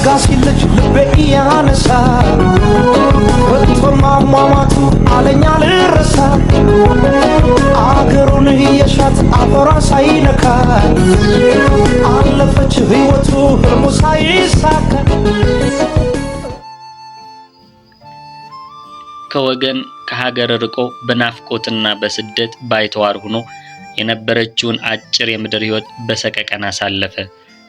ጋሲልጅ ልቤ ያነሳ ወጥቶማ ማማቱ አለኛ ልረሳ አገሩን የሻት አፈሯ ሳይነካ አለፈች ህይወቱ ህልሙ ሳይሳካ ከወገን ከሀገር ርቆ በናፍቆትና በስደት ባይተዋር ሆኖ የነበረችውን አጭር የምድር ህይወት በሰቀቀን አሳለፈ።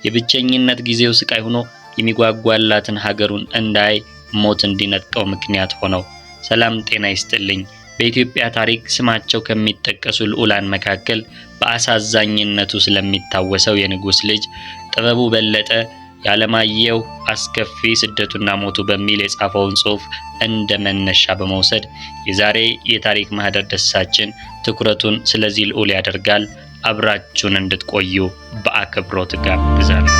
የብቸኝነት ጊዜው ስቃይ ሆኖ የሚጓጓላትን ሀገሩን እንዳይ ሞት እንዲነጥቀው ምክንያት ሆነው። ሰላም ጤና ይስጥልኝ። በኢትዮጵያ ታሪክ ስማቸው ከሚጠቀሱ ልዑላን መካከል በአሳዛኝነቱ ስለሚታወሰው የንጉስ ልጅ ጥበቡ በለጠ ያለማየሁ አስከፊ ስደቱና ሞቱ በሚል የጻፈውን ጽሑፍ እንደ መነሻ በመውሰድ የዛሬ የታሪክ ማህደር ደሳችን ትኩረቱን ስለዚህ ልዑል ያደርጋል። አብራችሁን እንድትቆዩ በአክብሮት ጋብዛለሁ።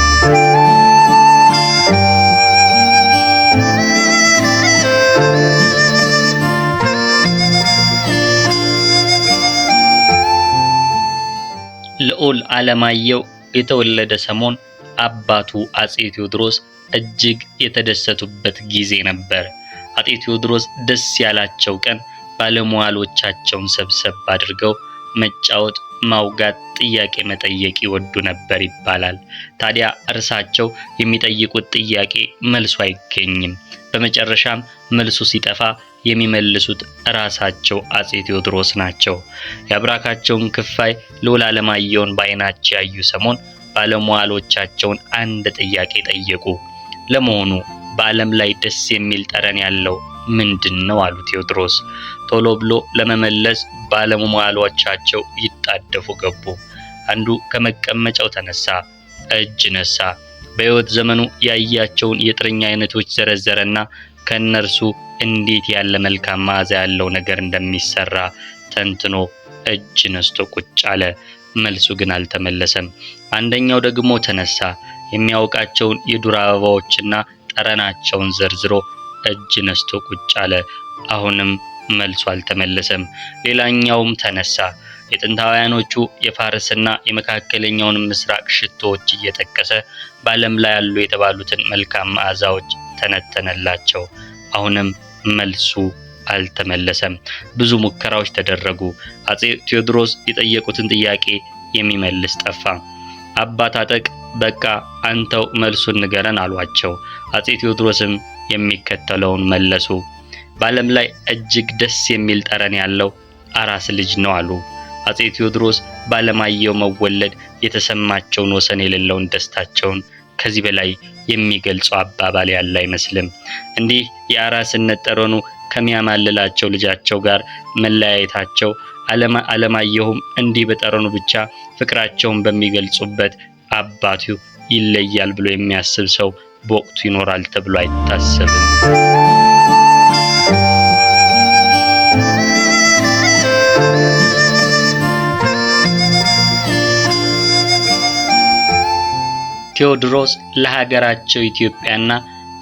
ልዑል አለማየሁ የተወለደ ሰሞን አባቱ አጼ ቴዎድሮስ እጅግ የተደሰቱበት ጊዜ ነበር። አጼ ቴዎድሮስ ደስ ያላቸው ቀን ባለሟሎቻቸውን ሰብሰብ አድርገው መጫወት፣ ማውጋት፣ ጥያቄ መጠየቅ ይወዱ ነበር ይባላል። ታዲያ እርሳቸው የሚጠይቁት ጥያቄ መልሱ አይገኝም። በመጨረሻም መልሱ ሲጠፋ የሚመልሱት ራሳቸው አጼ ቴዎድሮስ ናቸው። የአብራካቸውን ክፋይ ልዑል አለማየሁን ባይናቸው ያዩ ሰሞን ባለሟሎቻቸውን አንድ ጥያቄ ጠየቁ። ለመሆኑ በዓለም ላይ ደስ የሚል ጠረን ያለው ምንድነው? አሉ ቴዎድሮስ። ቶሎ ብሎ ለመመለስ ባለሟሎቻቸው ይጣደፉ ገቡ። አንዱ ከመቀመጫው ተነሳ፣ እጅ ነሳ። በሕይወት ዘመኑ ያያቸውን የጥርኛ አይነቶች ዘረዘረና ከነርሱ እንዴት ያለ መልካም መዓዛ ያለው ነገር እንደሚሰራ ተንትኖ እጅ ነስቶ ቁጭ አለ። መልሱ ግን አልተመለሰም። አንደኛው ደግሞ ተነሳ። የሚያውቃቸውን የዱር አበባዎችና ጠረናቸውን ዘርዝሮ እጅ ነስቶ ቁጭ አለ። አሁንም መልሱ አልተመለሰም። ሌላኛውም ተነሳ። የጥንታውያኖቹ የፋርስና የመካከለኛውን ምስራቅ ሽቶዎች እየጠቀሰ በዓለም ላይ ያሉ የተባሉትን መልካም መዓዛዎች ተነተነላቸው። አሁንም መልሱ አልተመለሰም። ብዙ ሙከራዎች ተደረጉ። አጼ ቴዎድሮስ የጠየቁትን ጥያቄ የሚመልስ ጠፋ። አባት አጠቅ በቃ አንተው መልሱን ንገረን አሏቸው። አጼ ቴዎድሮስም የሚከተለውን መለሱ። በዓለም ላይ እጅግ ደስ የሚል ጠረን ያለው አራስ ልጅ ነው አሉ። አጼ ቴዎድሮስ ባለማየሁ መወለድ የተሰማቸውን ወሰን የሌለውን ደስታቸውን ከዚህ በላይ የሚገልጹ አባባል ያለ አይመስልም። እንዲህ የአራስነት ጠረኑ ከሚያማልላቸው ልጃቸው ጋር መለያየታቸው አለማየሁም እንዲህ በጠረኑ ብቻ ፍቅራቸውን በሚገልጹበት አባቱ ይለያል ብሎ የሚያስብ ሰው በወቅቱ ይኖራል ተብሎ አይታሰብም። ቴዎድሮስ ለሀገራቸው ኢትዮጵያና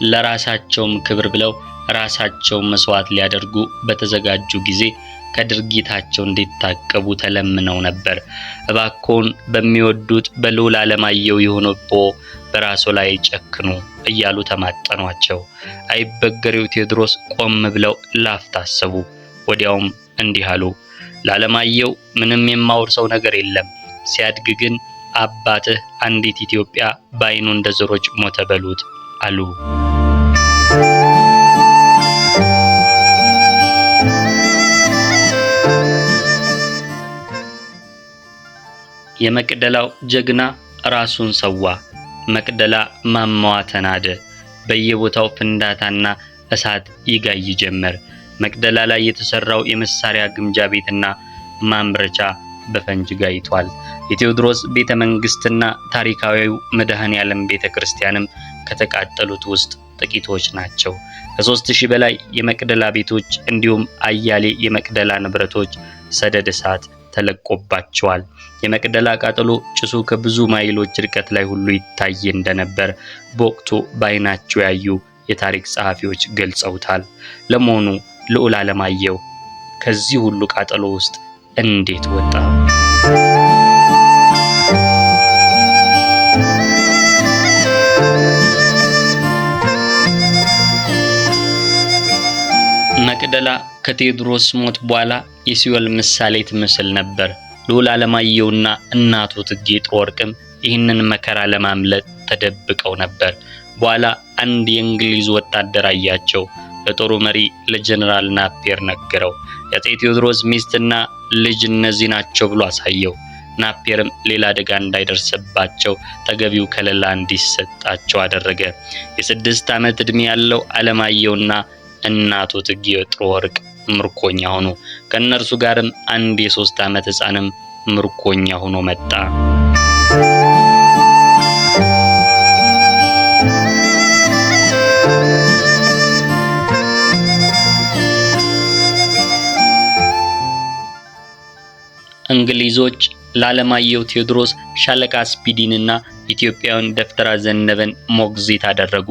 ለራሳቸውም ክብር ብለው ራሳቸውን መስዋዕት ሊያደርጉ በተዘጋጁ ጊዜ ከድርጊታቸው እንዲታቀቡ ተለምነው ነበር። እባክዎን በሚወዱት በልዑል አለማየሁ ይሁንብዎ፣ በራስዎ ላይ ጨክኑ እያሉ ተማጠኗቸው። አይበገሬው ቴዎድሮስ ቆም ብለው ላፍታ አሰቡ። ወዲያውም እንዲህ አሉ። ለአለማየሁ ምንም የማወርሰው ነገር የለም። ሲያድግ ግን አባትህ አንዲት ኢትዮጵያ በዓይኑ እንደዞረች ሞተ በሉት አሉ። የመቅደላው ጀግና ራሱን ሰዋ። መቅደላ ማማዋ ተናደ። በየቦታው ፍንዳታና እሳት ይጋይ ጀመር። መቅደላ ላይ የተሰራው የመሳሪያ ግምጃ ቤትና ማምረቻ በፈንጅ ጋይቷል። የቴዎድሮስ ቤተ መንግስትና ታሪካዊው መድኃኔዓለም ቤተክርስቲያንም ከተቃጠሉት ውስጥ ጥቂቶች ናቸው። ከ3000 በላይ የመቅደላ ቤቶች እንዲሁም አያሌ የመቅደላ ንብረቶች ሰደድ እሳት ተለቆባቸዋል። የመቅደላ ቃጠሎ ጭሱ ከብዙ ማይሎች ርቀት ላይ ሁሉ ይታይ እንደነበር በወቅቱ በዓይናቸው ያዩ የታሪክ ጸሐፊዎች ገልጸውታል። ለመሆኑ ልዑል አለማየሁ ከዚህ ሁሉ ቃጠሎ ውስጥ እንዴት ወጣ? ከቴዎድሮስ ሞት በኋላ የሲኦል ምሳሌ ትመስል ነበር። ልዑል ዓለማየሁና እናቱ እቴጌ ጥሩ ወርቅም ይህንን መከራ ለማምለጥ ተደብቀው ነበር። በኋላ አንድ የእንግሊዝ ወታደር አያቸው። ለጦሩ መሪ ለጀነራል ናፒየር ነገረው። የአፄ ቴዎድሮስ ሚስትና ልጅ እነዚህ ናቸው ብሎ አሳየው። ናፒየርም ሌላ አደጋ እንዳይደርስባቸው ተገቢው ከለላ እንዲሰጣቸው አደረገ። የ6 ዓመት ዕድሜ ያለው ዓለማየሁና እናቱ እቴጌ ጥሩ ወርቅ ምርኮኛ ሆኑ። ከነርሱ ጋርም አንድ የ3 ዓመት ሕፃንም ምርኮኛ ሆኖ መጣ። እንግሊዞች ለዓለማየሁ ቴዎድሮስ ሻለቃ ስፒዲንና ኢትዮጵያውን ደፍተራ ዘነበን ሞግዚት አደረጉ።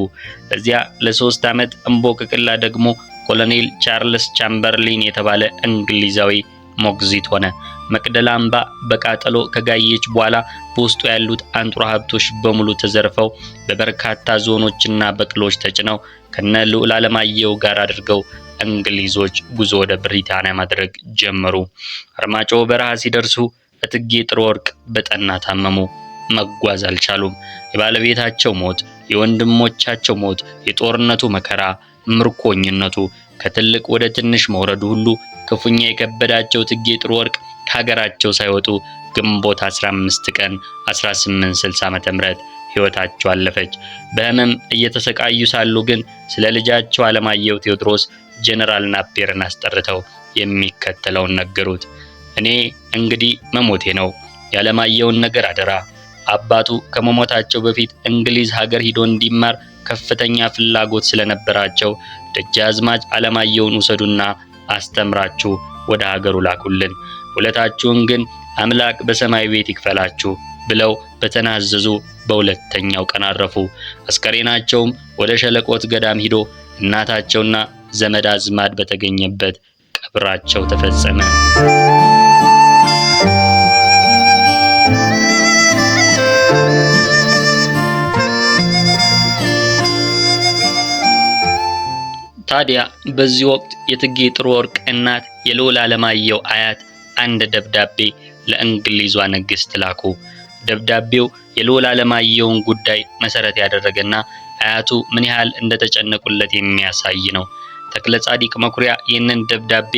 በዚያ ለ3 ዓመት እምቦቅቅላ ደግሞ ኮሎኔል ቻርልስ ቻምበርሊን የተባለ እንግሊዛዊ ሞግዚት ሆነ። መቅደላ አምባ በቃጠሎ ከጋየች በኋላ በውስጡ ያሉት አንጡራ ሀብቶች በሙሉ ተዘርፈው በበርካታ ዞኖችና በቅሎች ተጭነው ከነ ልዑል ዓለማየሁ ጋር አድርገው እንግሊዞች ጉዞ ወደ ብሪታንያ ማድረግ ጀመሩ። አርማጭሆ በረሃ ሲደርሱ እቴጌ ጥሩ ወርቅ በጠና ታመሙ። መጓዝ አልቻሉም። የባለቤታቸው ሞት፣ የወንድሞቻቸው ሞት፣ የጦርነቱ መከራ፣ ምርኮኝነቱ፣ ከትልቅ ወደ ትንሽ መውረዱ ሁሉ ክፉኛ የከበዳቸው እቴጌ ጥሩ ወርቅ ከሀገራቸው ሳይወጡ ግንቦት 15 ቀን 1860 ዓ.ም ሕይወታቸው አለፈች። በህመም እየተሰቃዩ ሳሉ ግን ስለ ልጃቸው ዓለማየሁ ቴዎድሮስ ጀነራል ናፒየርን አስጠርተው የሚከተለውን ነገሩት። እኔ እንግዲህ መሞቴ ነው። የዓለማየሁን ነገር አደራ። አባቱ ከመሞታቸው በፊት እንግሊዝ ሀገር ሂዶ እንዲማር ከፍተኛ ፍላጎት ስለነበራቸው ደጃዝማች ዓለማየሁን ውሰዱና አስተምራችሁ ወደ ሀገሩ ላኩልን። ውለታችሁን ግን አምላክ በሰማይ ቤት ይክፈላችሁ ብለው በተናዘዙ በሁለተኛው ቀን አረፉ። አስከሬናቸውም ወደ ሸለቆት ገዳም ሂዶ እናታቸውና ዘመድ አዝማድ በተገኘበት ቀብራቸው ተፈጸመ። ታዲያ በዚህ ወቅት የእቴጌ ጥሩ ወርቅ እናት የልዑል ዓለማየሁ አያት አንድ ደብዳቤ ለእንግሊዟ ንግሥት ላኩ። ደብዳቤው የልዑል ዓለማየሁን ጉዳይ መሰረት ያደረገና አያቱ ምን ያህል እንደተጨነቁለት የሚያሳይ ነው። ተክለ ጻዲቅ መኩሪያ ይህንን ደብዳቤ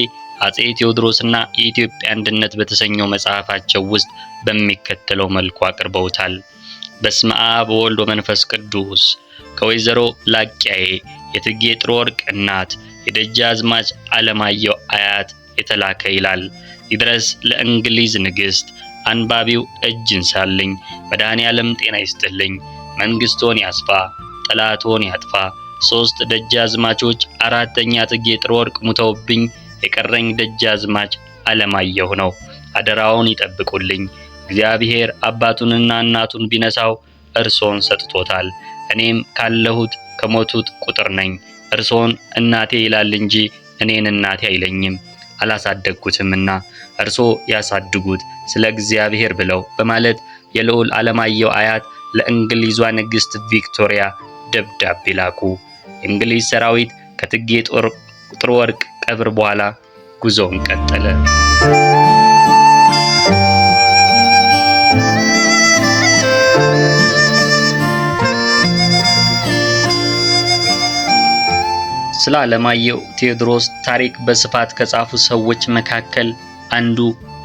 አፄ ቴዎድሮስና የኢትዮጵያ አንድነት በተሰኘው መጽሐፋቸው ውስጥ በሚከተለው መልኩ አቅርበውታል። በስመ አብ ወወልድ ወመንፈስ ቅዱስ ከወይዘሮ ላቂያዬ የእቴጌ ጥሩ ወርቅ እናት የደጃዝማች ዓለማየሁ አያት የተላከ ይላል። ይድረስ ለእንግሊዝ ንግሥት፣ አንባቢው እጅ እንሳልኝ። መድኃኔዓለም ጤና ይስጥልኝ፣ መንግሥቶን ያስፋ፣ ጠላቶን ያጥፋ። 3 ደጃዝማቾች 4ኛ እቴጌ ጥሩ ወርቅ ሙተውብኝ፣ የቀረኝ ደጃዝማች ዓለማየሁ ነው። አደራውን ይጠብቁልኝ። እግዚአብሔር አባቱንና እናቱን ቢነሳው እርሶን ሰጥቶታል። እኔም ካለሁት ከሞቱት ቁጥር ነኝ። እርሶን እናቴ ይላል እንጂ እኔን እናቴ አይለኝም፣ አላሳደግኩትምና እርሶ ያሳድጉት ስለ እግዚአብሔር ብለው በማለት የልዑል ዓለማየሁ አያት ለእንግሊዟ ንግሥት ቪክቶሪያ ደብዳቤ ላኩ። የእንግሊዝ ሰራዊት ከእቴጌ ጥሩ ወርቅ ቀብር በኋላ ጉዞውን ቀጠለ። ስለ ዓለማየሁ ቴዎድሮስ ታሪክ በስፋት ከጻፉ ሰዎች መካከል አንዱ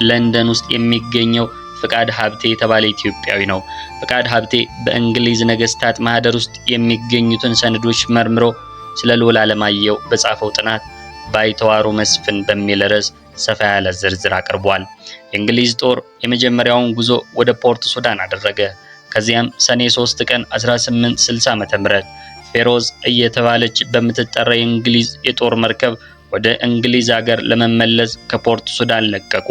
ለንደን ውስጥ የሚገኘው ፍቃድ ሀብቴ የተባለ ኢትዮጵያዊ ነው። ፍቃድ ሀብቴ በእንግሊዝ ነገስታት ማህደር ውስጥ የሚገኙትን ሰነዶች መርምሮ ስለ ልዑል ዓለማየሁ በጻፈው ጥናት ባይተዋሩ መስፍን በሚል ርዕስ ሰፋ ያለ ዝርዝር አቅርቧል። የእንግሊዝ ጦር የመጀመሪያውን ጉዞ ወደ ፖርት ሱዳን አደረገ። ከዚያም ሰኔ 3 ቀን 1860 ዓ.ም ፌሮዝ እየተባለች በምትጠራ የእንግሊዝ የጦር መርከብ ወደ እንግሊዝ ሀገር ለመመለስ ከፖርት ሱዳን ለቀቁ።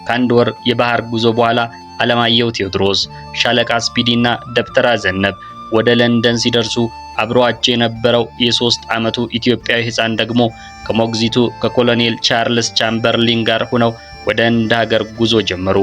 ከአንድ ወር የባህር ጉዞ በኋላ ዓለማየሁ ቴዎድሮስ፣ ሻለቃ ስፒዲና ደብተራ ዘነብ ወደ ለንደን ሲደርሱ አብሯቸው የነበረው የ3 ዓመቱ ኢትዮጵያዊ ሕፃን ደግሞ ከሞግዚቱ ከኮሎኔል ቻርልስ ቻምበርሊን ጋር ሆነው ወደ ህንድ ሀገር ጉዞ ጀመሩ።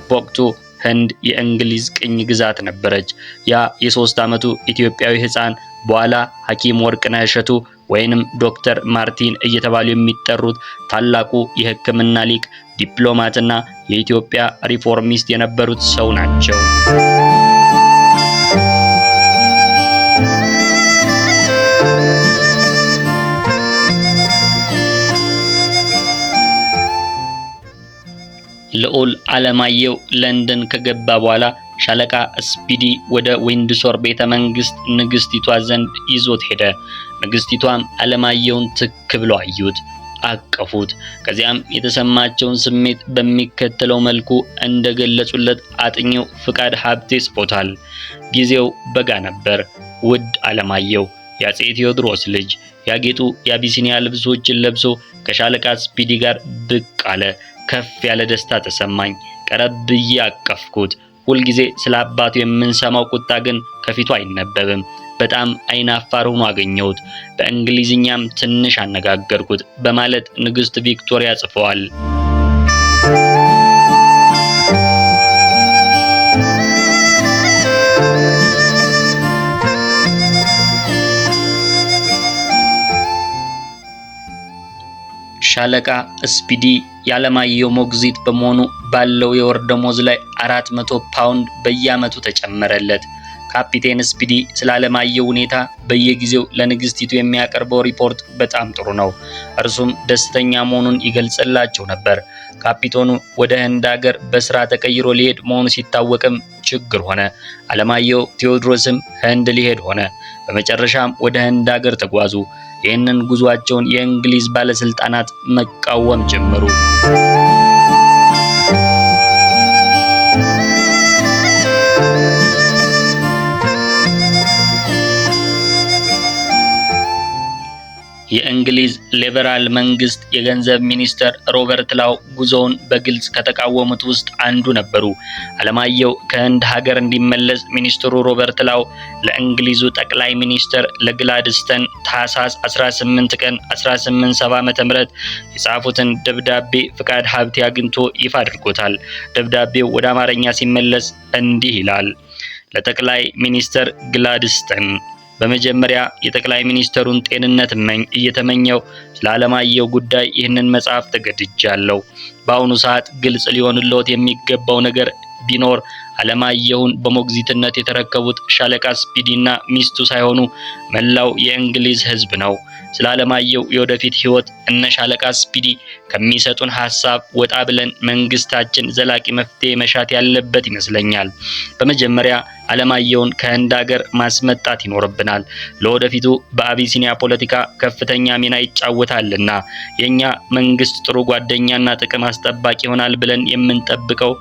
በወቅቱ ህንድ የእንግሊዝ ቅኝ ግዛት ነበረች። ያ የ3 ዓመቱ ኢትዮጵያዊ ሕፃን በኋላ ሐኪም ወርቅነህ እሸቱ ወይንም ዶክተር ማርቲን እየተባሉ የሚጠሩት ታላቁ የሕክምና ሊቅ ዲፕሎማትና የኢትዮጵያ ሪፎርሚስት የነበሩት ሰው ናቸው። ልዑል ዓለማየሁ ለንደን ከገባ በኋላ ሻለቃ ስፒዲ ወደ ዊንድሶር ቤተ መንግስት ንግስቲቷ ዘንድ ይዞት ሄደ። ንግስቲቷም ዓለማየሁን ትክ ብለው አዩት፣ አቀፉት። ከዚያም የተሰማቸውን ስሜት በሚከተለው መልኩ እንደገለጹለት አጥኚው ፍቃድ ሀብቴ ጽፎታል። ጊዜው በጋ ነበር። ውድ ዓለማየሁ የአፄ ቴዎድሮስ ልጅ ያጌጡ የአቢሲኒያ ልብሶችን ለብሶ ከሻለቃ ስፒዲ ጋር ብቅ አለ። ከፍ ያለ ደስታ ተሰማኝ። ቀረብ ብዬ አቀፍኩት። ሁልጊዜ ስለ አባቱ የምንሰማው ቁጣ ግን ከፊቱ አይነበብም። በጣም አይናፋር ሆኖ አገኘሁት። በእንግሊዝኛም ትንሽ አነጋገርኩት በማለት ንግስት ቪክቶሪያ ጽፈዋል። ሻለቃ ስፒዲ የዓለማየሁ ሞግዚት በመሆኑ ባለው የወር ደሞዝ ላይ 400 ፓውንድ በየዓመቱ ተጨመረለት። ካፒቴን ስፒዲ ስለ ዓለማየሁ ሁኔታ በየጊዜው ለንግስቲቱ የሚያቀርበው ሪፖርት በጣም ጥሩ ነው። እርሱም ደስተኛ መሆኑን ይገልጽላቸው ነበር። ካፒቴኑ ወደ ህንድ ሀገር በስራ ተቀይሮ ሊሄድ መሆኑ ሲታወቅም ችግር ሆነ። ዓለማየሁ ቴዎድሮስም ህንድ ሊሄድ ሆነ። በመጨረሻም ወደ ህንድ ሀገር ተጓዙ። ይህንን ጉዟቸውን የእንግሊዝ ባለስልጣናት መቃወም ጀመሩ። የእንግሊዝ ሊበራል መንግስት የገንዘብ ሚኒስተር ሮበርት ላው ጉዞውን በግልጽ ከተቃወሙት ውስጥ አንዱ ነበሩ። ዓለማየሁ ከህንድ ሀገር እንዲመለስ ሚኒስትሩ ሮበርት ላው ለእንግሊዙ ጠቅላይ ሚኒስተር ለግላድስተን ታህሳስ 18 ቀን 1870 ዓ.ም የጻፉትን ደብዳቤ ፍቃድ ሀብቴ አግኝቶ ይፋ አድርጎታል። ደብዳቤው ወደ አማርኛ ሲመለስ እንዲህ ይላል። ለጠቅላይ ሚኒስተር ግላድስተን በመጀመሪያ የጠቅላይ ሚኒስተሩን ጤንነት እየተመኘው ስለ ዓለማየሁ ጉዳይ ይህንን መጽሐፍ ተገድጃለሁ። በአሁኑ ሰዓት ግልጽ ሊሆንልዎት የሚገባው ነገር ቢኖር ዓለማየሁን በሞግዚትነት የተረከቡት ሻለቃ ስፒዲና ሚስቱ ሳይሆኑ መላው የእንግሊዝ ሕዝብ ነው። ስለ ዓለማየሁ የወደፊት ህይወት እነ ሻለቃ ስፒዲ ከሚሰጡን ሐሳብ ወጣ ብለን መንግስታችን ዘላቂ መፍትሄ መሻት ያለበት ይመስለኛል። በመጀመሪያ ዓለማየሁን ከህንድ ሀገር ማስመጣት ይኖርብናል። ለወደፊቱ በአቢሲኒያ ፖለቲካ ከፍተኛ ሚና ይጫወታልና የኛ መንግስት ጥሩ ጓደኛና ጥቅም አስጠባቂ ይሆናል ብለን የምንጠብቀው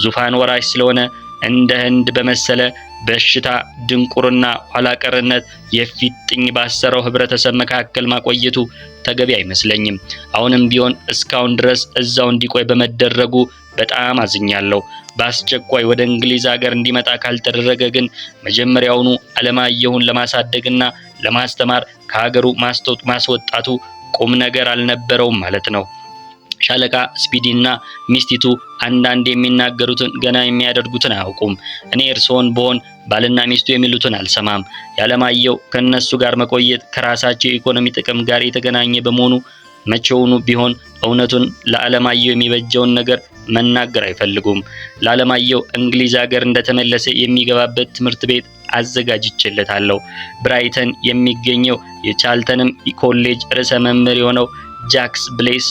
ዙፋን ወራሽ ስለሆነ እንደ ህንድ በመሰለ በሽታ ድንቁርና ኋላቀርነት የፊጥኝ ባሰረው ህብረተሰብ መካከል ማቆየቱ ተገቢ አይመስለኝም። አሁንም ቢሆን እስካሁን ድረስ እዛው እንዲቆይ በመደረጉ በጣም አዝኛለሁ። በአስቸኳይ ወደ እንግሊዝ ሀገር እንዲመጣ ካልተደረገ ግን መጀመሪያውኑ ዓለማየሁን ለማሳደግና ለማስተማር ከሀገሩ ማስወጣቱ ቁም ነገር አልነበረውም ማለት ነው። ሻለቃ ስፒዲና ሚስቲቱ አንዳንድ የሚናገሩትን ገና የሚያደርጉትን አያውቁም። እኔ እርስዎን ብሆን ባልና ሚስቱ የሚሉትን አልሰማም። የዓለማየሁ ከነሱ ጋር መቆየት ከራሳቸው የኢኮኖሚ ጥቅም ጋር የተገናኘ በመሆኑ መቼውኑ ቢሆን እውነቱን ለዓለማየሁ የሚበጀውን ነገር መናገር አይፈልጉም። ለዓለማየሁ እንግሊዝ ሀገር እንደተመለሰ የሚገባበት ትምህርት ቤት አዘጋጅቼለታለሁ። ብራይተን የሚገኘው የቻልተንም ኮሌጅ ርዕሰ መምህር የሆነው ጃክስ ብሌስ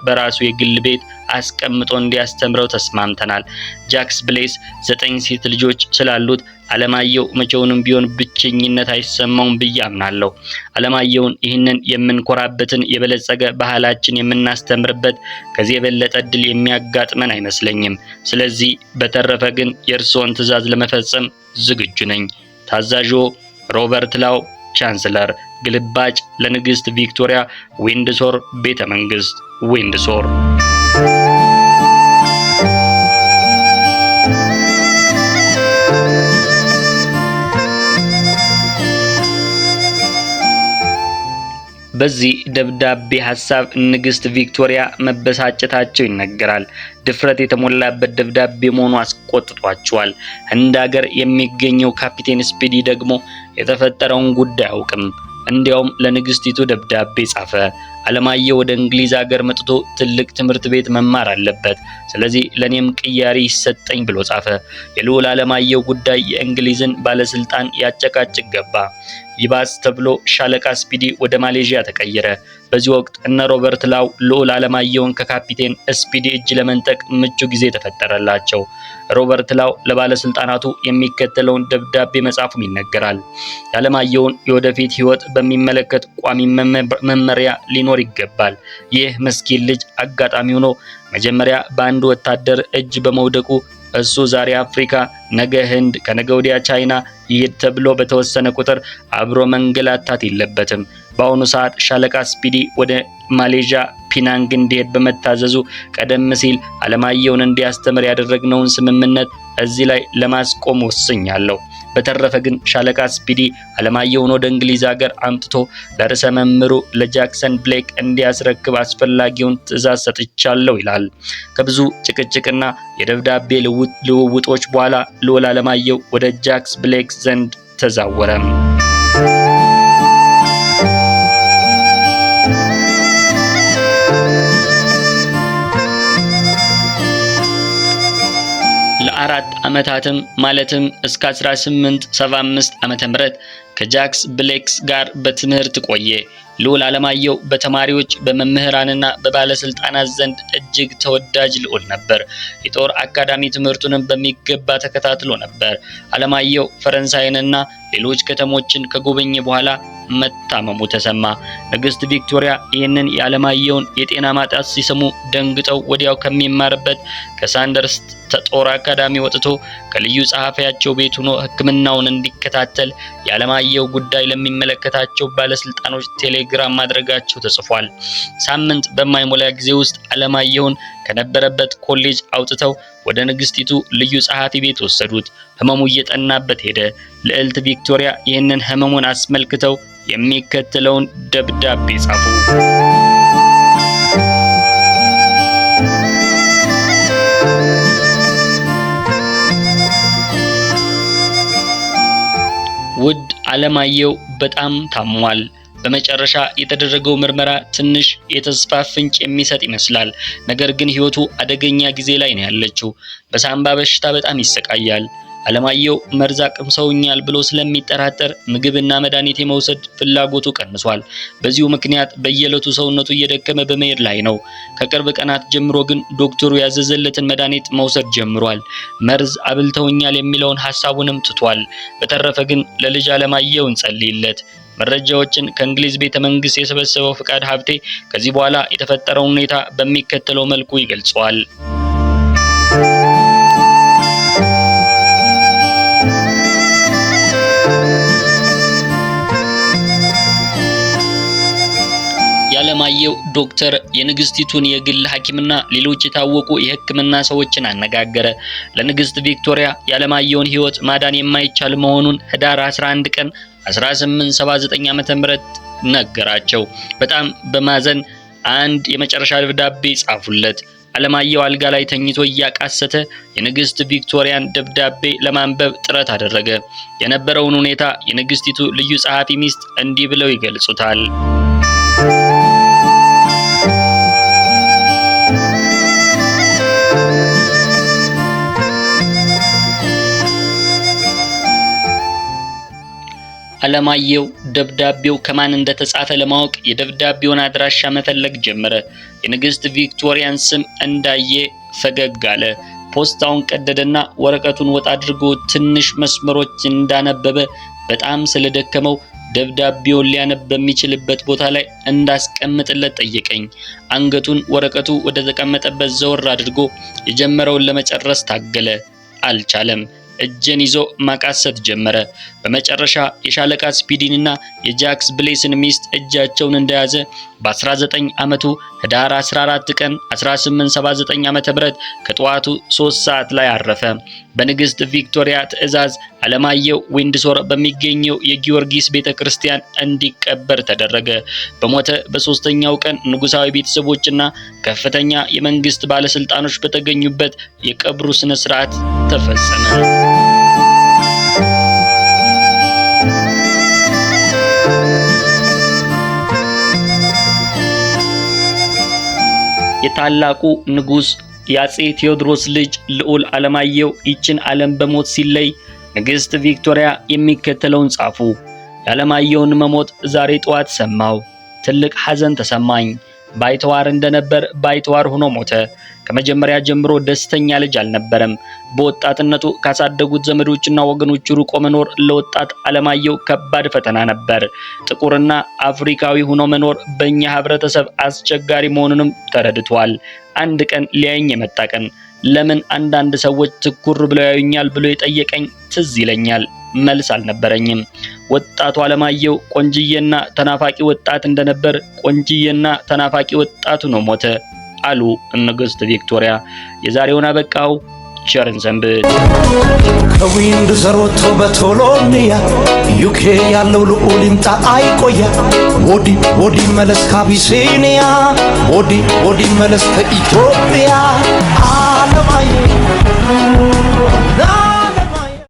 በራሱ የግል ቤት አስቀምጦ እንዲያስተምረው ተስማምተናል። ጃክስ ብሌስ 9 ሴት ልጆች ስላሉት ዓለማየሁ መቼውንም ቢሆን ብቸኝነት አይሰማውም ብዬ አምናለሁ። ዓለማየሁን ይህንን የምንኮራበትን የበለጸገ ባህላችን የምናስተምርበት ከዚህ የበለጠ ዕድል የሚያጋጥመን አይመስለኝም። ስለዚህ በተረፈ ግን የእርስዎን ትዕዛዝ ለመፈጸም ዝግጁ ነኝ። ታዛዡ ሮበርት ላው ቻንስለር። ግልባጭ ለንግስት ቪክቶሪያ፣ ዊንድሶር ቤተ መንግስት፣ ዊንድሶር። በዚህ ደብዳቤ ሐሳብ ንግስት ቪክቶሪያ መበሳጨታቸው ይነገራል። ድፍረት የተሞላበት ደብዳቤ መሆኑ አስቆጥቷቸዋል። ህንድ ሀገር የሚገኘው ካፒቴን ስፒዲ ደግሞ የተፈጠረውን ጉዳይ አያውቅም። እንዲያውም ለንግስቲቱ ደብዳቤ ጻፈ። አለማየሁ ወደ እንግሊዝ ሀገር መጥቶ ትልቅ ትምህርት ቤት መማር አለበት፣ ስለዚህ ለኔም ቅያሪ ይሰጠኝ ብሎ ጻፈ። የልዑል አለማየሁ ጉዳይ የእንግሊዝን ባለስልጣን ያጨቃጭቅ ገባ። ይባስ ተብሎ ሻለቃ ስፒዲ ወደ ማሌዥያ ተቀየረ። በዚህ ወቅት እነ ሮበርት ላው ልዑል አለማየሁን ከካፒቴን ስፒዲ እጅ ለመንጠቅ ምቹ ጊዜ ተፈጠረላቸው። ሮበርት ላው ለባለስልጣናቱ የሚከተለውን ደብዳቤ መጻፉም ይነገራል። የአለማየሁን የወደፊት ህይወት በሚመለከት ቋሚ መመሪያ ሊኖር ይገባል። ይህ ምስኪን ልጅ አጋጣሚ ሆኖ መጀመሪያ በአንድ ወታደር እጅ በመውደቁ እሱ ዛሬ አፍሪካ፣ ነገ ህንድ፣ ከነገ ወዲያ ቻይና ይሄድ ተብሎ በተወሰነ ቁጥር አብሮ መንገላታት የለበትም። በአሁኑ ሰዓት ሻለቃ ስፒዲ ወደ ማሌዥያ ፒናንግ እንዲሄድ በመታዘዙ ቀደም ሲል አለማየሁን እንዲያስተምር ያደረግነውን ስምምነት እዚህ ላይ ለማስቆም ወስኛለሁ። በተረፈ ግን ሻለቃ ስፒዲ አለማየሁን ወደ እንግሊዝ ሀገር አምጥቶ ለርዕሰ መምህሩ ለጃክሰን ብሌክ እንዲያስረክብ አስፈላጊውን ትዕዛዝ ሰጥቻለሁ ይላል። ከብዙ ጭቅጭቅና የደብዳቤ ልውውጦች በኋላ ልዑል አለማየሁ ወደ ጃክስ ብሌክ ዘንድ ተዛወረ። ለአራት ዓመታትም ማለትም እስከ 1875 ዓመተ ምህረት ከጃክስ ብሌክስ ጋር በትምህርት ቆየ። ልዑል አለማየሁ በተማሪዎች በመምህራንና በባለስልጣናት ዘንድ እጅግ ተወዳጅ ልዑል ነበር። የጦር አካዳሚ ትምህርቱንም በሚገባ ተከታትሎ ነበር። አለማየሁ ፈረንሳይንና ሌሎች ከተሞችን ከጎበኘ በኋላ መታመሙ ተሰማ። ንግስት ቪክቶሪያ ይህንን የአለማየሁን የጤና ማጣት ሲሰሙ ደንግጠው ወዲያው ከሚማርበት ከሳንደርስ ጦር አካዳሚ ወጥቶ ከልዩ ጸሐፊያቸው ቤት ሆኖ ሕክምናውን እንዲከታተል የአለማየሁ ጉዳይ ለሚመለከታቸው ባለስልጣኖች ቴሌግራም ማድረጋቸው ተጽፏል። ሳምንት በማይሞላ ጊዜ ውስጥ አለማየሁን ከነበረበት ኮሌጅ አውጥተው ወደ ንግስቲቱ ልዩ ጸሐፊ ቤት ወሰዱት። ህመሙ እየጠናበት ሄደ። ልዕልት ቪክቶሪያ ይህንን ህመሙን አስመልክተው የሚከተለውን ደብዳቤ ጻፉ። ውድ አለማየሁ በጣም ታሟል። በመጨረሻ የተደረገው ምርመራ ትንሽ የተስፋ ፍንጭ የሚሰጥ ይመስላል። ነገር ግን ህይወቱ አደገኛ ጊዜ ላይ ነው ያለችው። በሳምባ በሽታ በጣም ይሰቃያል። አለማየሁ መርዝ አቅምሰውኛል ብሎ ስለሚጠራጠር ምግብና መድኃኒት የመውሰድ ፍላጎቱ ቀንሷል። በዚሁ ምክንያት በየዕለቱ ሰውነቱ እየደከመ በመሄድ ላይ ነው። ከቅርብ ቀናት ጀምሮ ግን ዶክተሩ ያዘዘለትን መድኃኒት መውሰድ ጀምሯል። መርዝ አብልተውኛል የሚለውን ሐሳቡንም ትቷል። በተረፈ ግን ለልጅ አለማየሁ እንጸልይለት። መረጃዎችን ከእንግሊዝ ቤተ መንግስት የሰበሰበው ፍቃድ ሀብቴ ከዚህ በኋላ የተፈጠረውን ሁኔታ በሚከተለው መልኩ ይገልጸዋል። የአለማየሁ ዶክተር የንግስቲቱን የግል ሐኪምና ሌሎች የታወቁ የሕክምና ሰዎችን አነጋገረ። ለንግስት ቪክቶሪያ የአለማየሁን ሕይወት ማዳን የማይቻል መሆኑን ህዳር 11 ቀን 1879 ዓመተ ምህረት ነገራቸው። በጣም በማዘን አንድ የመጨረሻ ደብዳቤ ጻፉለት። አለማየሁ አልጋ ላይ ተኝቶ እያቃሰተ የንግስት ቪክቶሪያን ደብዳቤ ለማንበብ ጥረት አደረገ። የነበረውን ሁኔታ የንግስቲቱ ልዩ ጸሐፊ ሚስት እንዲህ ብለው ይገልጹታል። አለማየሁ ደብዳቤው ከማን እንደተጻፈ ለማወቅ የደብዳቤውን አድራሻ መፈለግ ጀመረ። የንግስት ቪክቶሪያን ስም እንዳየ ፈገግ አለ። ፖስታውን ቀደደና ወረቀቱን ወጥ አድርጎ ትንሽ መስመሮች እንዳነበበ በጣም ስለደከመው ደብዳቤውን ሊያነብ በሚችልበት ቦታ ላይ እንዳስቀምጥለት ጠየቀኝ። አንገቱን ወረቀቱ ወደ ተቀመጠበት ዘወር አድርጎ የጀመረውን ለመጨረስ ታገለ። አልቻለም። እጄን ይዞ ማቃሰት ጀመረ። በመጨረሻ የሻለቃ ስፒዲንና የጃክስ ብሌስን ሚስት እጃቸውን እንደያዘ በ19 ዓመቱ ህዳር 14 ቀን 1879 ዓመተ ምህረት ከጠዋቱ 3 ሰዓት ላይ አረፈ። በንግስት ቪክቶሪያ ትዕዛዝ አለማየሁ ዊንድሶር በሚገኘው የጊዮርጊስ ቤተክርስቲያን እንዲቀበር ተደረገ። በሞተ በ3ኛው ቀን ንጉሳዊ ቤተሰቦችና ከፍተኛ የመንግስት ባለስልጣኖች በተገኙበት የቀብሩ ስነ ስርዓት ተፈጸመ። ታላቁ ንጉስ የአፄ ቴዎድሮስ ልጅ ልዑል ዓለማየሁ ይችን ዓለም በሞት ሲለይ ንግሥት ቪክቶሪያ የሚከተለውን ጻፉ። የዓለማየሁን መሞት ዛሬ ጠዋት ሰማሁ። ትልቅ ሐዘን ተሰማኝ። ባይተዋር እንደነበር ባይተዋር ሆኖ ሞተ። ከመጀመሪያ ጀምሮ ደስተኛ ልጅ አልነበረም። በወጣትነቱ ካሳደጉት ዘመዶችና ወገኖቹ ርቆ መኖር ለወጣት ዓለማየሁ ከባድ ፈተና ነበር። ጥቁርና አፍሪካዊ ሆኖ መኖር በእኛ ህብረተሰብ አስቸጋሪ መሆኑንም ተረድቷል። አንድ ቀን ሊያየኝ የመጣ ቀን ለምን አንዳንድ ሰዎች ትኩር ብለው ያዩኛል ብሎ የጠየቀኝ ትዝ ይለኛል። መልስ አልነበረኝም። ወጣቱ ዓለማየሁ ቆንጅዬና ተናፋቂ ወጣት እንደነበር ቆንጅዬና ተናፋቂ ወጣቱ ነው ሞተ አሉ ንግሥት ቪክቶሪያ። የዛሬውን አበቃው። ቸርን ሰንብት። ከዊንድ ዘሮቶ በቶሎኒያ ዩኬ ያለው ልዑል ይምጣ አይቆያ። ወዲ ወዲ መለስ ከአቢሲኒያ ወዲ ወዲ መለስ ከኢትዮጵያ